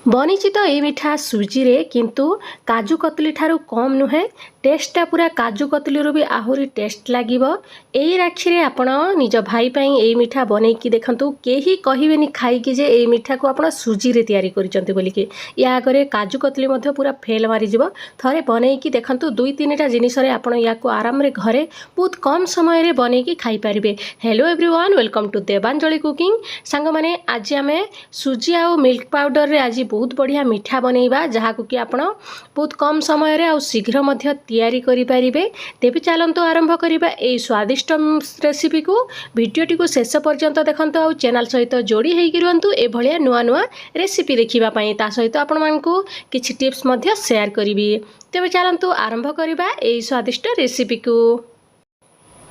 बनीची तो ये मिठा सुजी रे किंतु काजू कतली ठारू कम नुहे टेस्टा पूरा काजू कतली भी आहुरी टेस्ट लागिबो। एई राखी रे आपण निज भाई पई एई मिठा बनेकी देखंतु केही कहिबेनी खाइकी जे एई मिठा को आपण सुजी रे तयारी करिसंती बोली के या आगरे काजू कतली मध्ये पूरा फेल मारी जिवो। थरे बनेकी देखंतु दुई तीनटा जिनिस रे आपण या को आराम रे घरे बहुत कम समय रे बनेकी खाई परिबे। Hello everyone, welcome to Devanjali cooking. सांग माने आज आमे सुजी आ मिल्क पाउडर रे आज बहुत बढ़िया मिठा बनैबा जहाँ को कि आपण बहुत कम समय रे आ शीघ्र मध्य तैयारी करि परिबे। तेबे चलंतु आरंभ करिबा ए स्वादिष्ट रेसिपी को। वीडियोटी को शेष पर्यंत देखंतु आ चैनल सहित जोड़ी हेकि रहंतु ए भलिया नुआ नुआ रेसिपी देखिबा पई। ता सहित आपण मानकु किछि टिप्स मध्य शेयर करिबी। तेबे चलंतु आरंभ करिबा ए स्वादिष्ट रेसिपी को।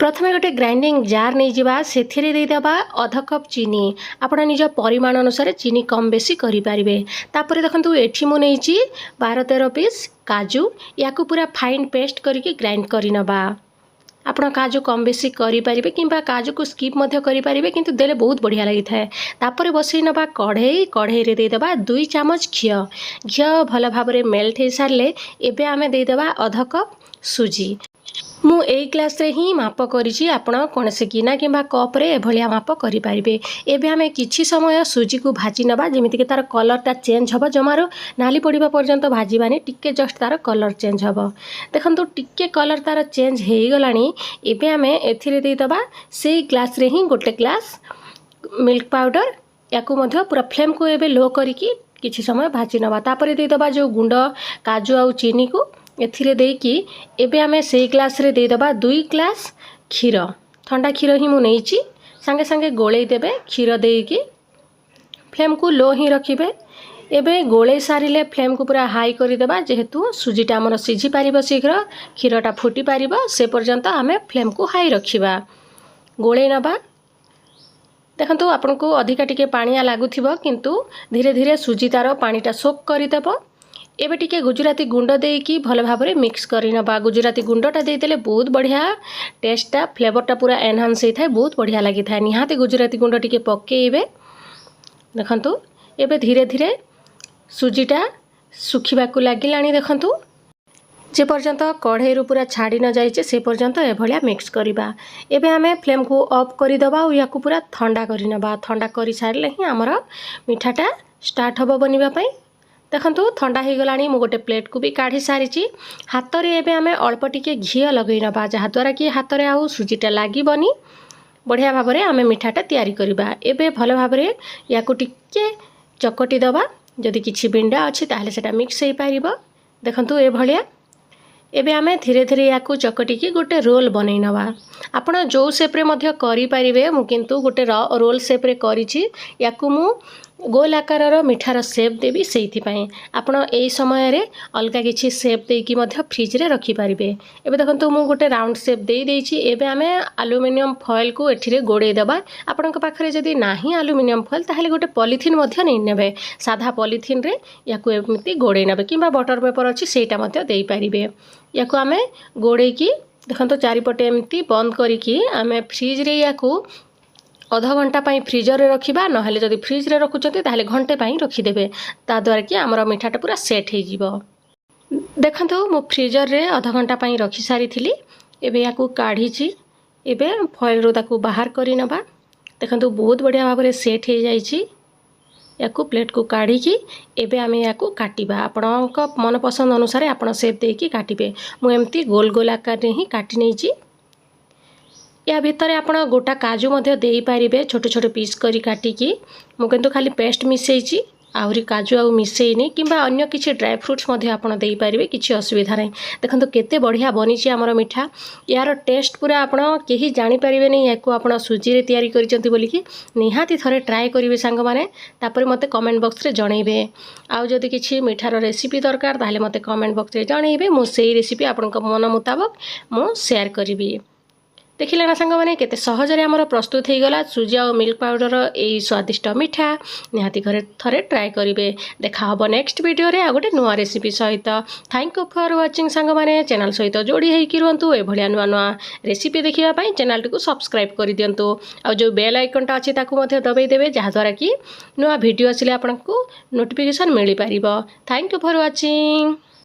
प्रथमे गोटे ग्राइंडिंग जार नहीं जावा से देदेबा अध कप चीनी। आपण निज परिमाण अनुसार चीनी कम बेसी करें। तापर देखो ये मुझे 12-13 पीस काजू या पूरा फाइन पेस्ट करके ग्राइंड करनबा। आपण काजू कम बेसी करें कि काजू को स्किप करें किंतु देले बहुत बढ़िया लगी था। तापर बसई नबा कढ़ई रे देदेबा 2 चामच घी भल भाव मेल्ट हो सारे एबे आमे देदेबा अध कप सुजी। मु ए ग्लास रे ही माप करिछि, आपण कोनसे गिना किंबा कप रे एभलिया माप करि परिबे। एबे हमें किछि समय सुजी को भाजी नबा जेमिति के तार कलरटा चेंज हबो। जमारो नाली पड़िबा पर्यंत भाजीबानी, टिके जस्ट तार कलर चेंज हबो। देखंतु टिके कलर तार चेंज हेइ गलानी। एबे हमें एथिरे दे दबा सेई ग्लास रे ही गोटे ग्लास मिल्क पाउडर। याकू मध्य पूरा फ्लेम को एबे लो करिकि किछि समय भाजी नबा। तापर दे दबा जो गुंड काजू आ चीनी को एथिरे देकी एबे आमे से ग्लास रे दे दबा 2 ग्लास क्षीर। ठंडा क्षीर ही मु नेइची। संगे संगे गोले देबे क्षीर देकी फ्लेम को लो ही रखिबे। एबे गोले सारिले फ्लेम को पूरा हाई करि देबा जेहेतु सुजीटा हमर सिझी पारिबो शीघ्र, क्षीरटा फुटी पारिबो से पर्यंत आमे फ्लेम को हाई रखिबा। गोले नबा। देखंतु आपनको अधिका टिके पानिया लागुथिबो किंतु धीरे धीरे सुजी तार पानीटा सोक करि देबो। एबे टिके गुजराती गुंड देकी भल भाव में मिक्स करनबा। गुजराती गुंडटा देदेले बहुत बढ़िया टेस्टा फ्लेवरटा पूरा एनहांस होता है, बहुत बढ़िया लगी था। निहाती गुजराती गुंड टिके पकेइबे। देखंतु एबे धीरे धीरे सुजीटा सुखिबाकू लागिलानी। देखंतु जे पर्यंत कढ़ई रू पूरा छाड़ी न जाइए से पर्यंत एभलिया मिक्स करबा। एबे आमे फ्लेम को ऑफ करि दबा और याकू पूरा ठंडा करनबा। ठंडा करि सारले ही हमर मिठाटा स्टार्ट हबो बनिबा पई। देखंतु ठंडा हो गलानी। मु गोटे प्लेट को भी काढ़ी सारी। हाथ रे एबे आमे अल्प टिके घी लगई नबा जहाँ द्वारा कि हाथ रे आउ सुजीटा लागीबनी। बढ़िया भाव में आमे मिठाटा तैयारी करबा। एबे भल भाव में याकू टिके चकटी दबा। जदि किछि बिंडा अछि ताहले सेटा मिक्स हो पारिबो। देखंतु ए भलिया एबे आमे धीरे धीरे याकू चकटिकी गोटे रोल बनई नबा। आपण जो शेप रे मध्य करि परिबे। मु किंतु गोटे रोल शेप रे करिछि। याकू मु गोल आकार मिठार शेप देवी से आपण यही समय रे अलगा किसी शेप देकी मध्य फ्रिज रे रखी पारिबे। एबे देखंतु मु गोटे राउंड शेप दे देइछि। एबे आमे एल्युमिनियम फॉइल को एठिरे गोड़े दबा। आपनक पाखरे जदि नाही एल्युमिनियम फॉइल ताहले गोटे पॉलिथिन मध्य नै नेबे। साधा पॉलिथिन रे याकू एमिति गोड़े नेबे किंबा बटर पेपर अछि सेटा मध्य देई पारिबे। याकू आमे गोड़े की देखंतु चारिपटे एमिति बंद करिकी आमे फ्रिज रे याकू अधा घंटा पाई फ्रीजर रे रखिबा। नहले जदि फ्रिज रे रखुचंती ताहले घंटे पाई रखिदेबे। ता द्वारा कि हमर मिठाटा पूरा सेट हो जिवो। देखंतु मु फ्रीजर रे आधा घंटा पाई रखी सारी थिली। एबे याकू काढीची। एबे फॉइल रो ताकू बाहर करि नबा। देखंतु बहुत बढ़िया भाव रे सेट हो जाईची। याकू प्लेट को काढ़ी की एबे आमे याकू काटिबा। आपणक मन पसंद अनुसार आपण शेप देकी काटिबे। मु एम्ति गोल गोल आकार रे ही काटी नेची। या भितर आपण गोटा काजू मध्य देई पारिबे छोट छोट पीस करी काटिकी। मु किंतु खाली पेस्ट मिसेइची, आउरी काजू आउ मिसेइनी किंबा अन्य किछि ड्राई फ्रूट्स मध्य आपण देई पारिबे, किछि असुविधा नै। देखंतु केते बढ़िया बनिछि हमर मिठा। यार टेस्ट पूरा आपण केही जानि पारिबे नै याकू आपण सुजी रे तयारी करिसंती बोली कि निहाती थरे ट्राई करिवे सांग माने। तापर मते कमेंट बॉक्स रे जणैबे। आउ जदि किछि मिठार रेसिपी दरकार ताहले मते कमेंट बॉक्स रे जणैबे। मु सेही रेसिपी आपनक मन मुताबिक मु शेयर करिबी। देखिले ना सांग मैंने केते सहजरे आमर प्रस्तुत हो गला सुजी और मिल्क पाउडर यही स्वादिष्ट मिठा निहाती घरे थरे ट्राए करेंगे। देखा हम नेक्स्ट वीडियो रे आ गोटे नुआ रेसिपी सहित। थैंक यू फॉर वाचिंग सांग मैंने चैनल सहित जोड़ी होइकी रुहतु एभलिया नुआ नुआ रेसिपी देखिया पई चैनल टी को सब्सक्राइब कर दियंतु आ जो बेल आइकनटा अच्छी ताकू मध्य दबाई देबे जहाँद्वारा कि नुआ वीडियो आसिले आपको नोटिफिकेशन मिल पारिबो। Thank you for watching.